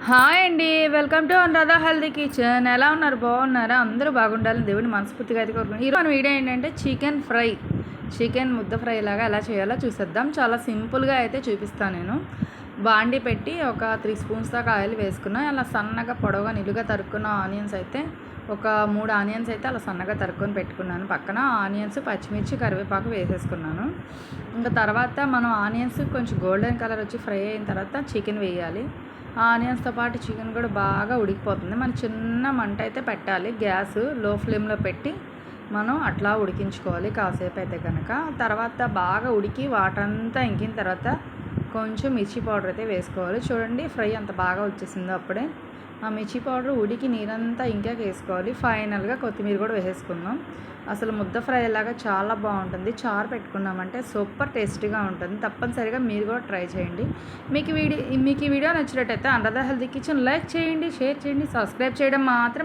Hi అండి. Welcome to Anuradha healthy kitchen. ఎలా ఉన్నారు? బాగున్నారా? అందరూ బాగుండాలని దేవుడిని మనస్ఫూర్తిగా అయితే కోరుకుంటున్నాను. ఈరోజు మన వీడియో ఏంటంటే చికెన్ ముద్ద ఫ్రై లాగా ఎలా చేయాలో చూసేద్దాం. చాలా సింపుల్గా అయితే చూపిస్తాను నేను. బాండి పెట్టి ఒక 3 స్పూన్స్ దాకా ఆయిల్ వేసుకున్నా. అలా సన్నగా పొడవుగా నిలుగా తరుక్కున్న ఆనియన్స్ అయితే ఒక 3 ఆనియన్స్ అయితే అలా సన్నగా తరుక్కొని పెట్టుకున్నాను. పక్కన ఆనియన్స్, పచ్చిమిర్చి, కరివేపాకు వేసేసుకున్నాను. ఇంకా తర్వాత మనం ఆనియన్స్ కొంచెం గోల్డెన్ కలర్ వచ్చి ఫ్రై అయిన తర్వాత చికెన్ వేయాలి. ఆనియన్స్తో పాటు చికెన్ కూడా బాగా ఉడికిపోతుంది. మనం చిన్న మంట అయితే పెట్టాలి. గ్యాస్ లో ఫ్లేమ్లో పెట్టి మనం అట్లా ఉడికించుకోవాలి కాసేపు అయితే కనుక. తర్వాత బాగా ఉడికి వాటర్ అంతా ఇంకిన తర్వాత కొంచెం మిర్చి పౌడర్ అయితే వేసుకోవాలి. చూడండి ఫ్రై అంత బాగా వచ్చేసిందో అప్పుడే. ఆ మిర్చి పౌడర్ ఉడికి నీరంతా ఇంకాక వేసుకోవాలి. ఫైనల్గా కొత్తిమీర కూడా వేసేసుకుందాం. అసలు ముద్ద ఫ్రై లాగా చాలా బాగుంటుంది. చారు పెట్టుకున్నామంటే సూపర్ టేస్టీగా ఉంటుంది. తప్పనిసరిగా మీరు కూడా ట్రై చేయండి. మీకు ఈ వీడియో నచ్చినట్టయితే అనురాధ హెల్తీ కిచెన్ లైక్ చేయండి, షేర్ చేయండి, సబ్స్క్రైబ్ చేయడం మాత్రం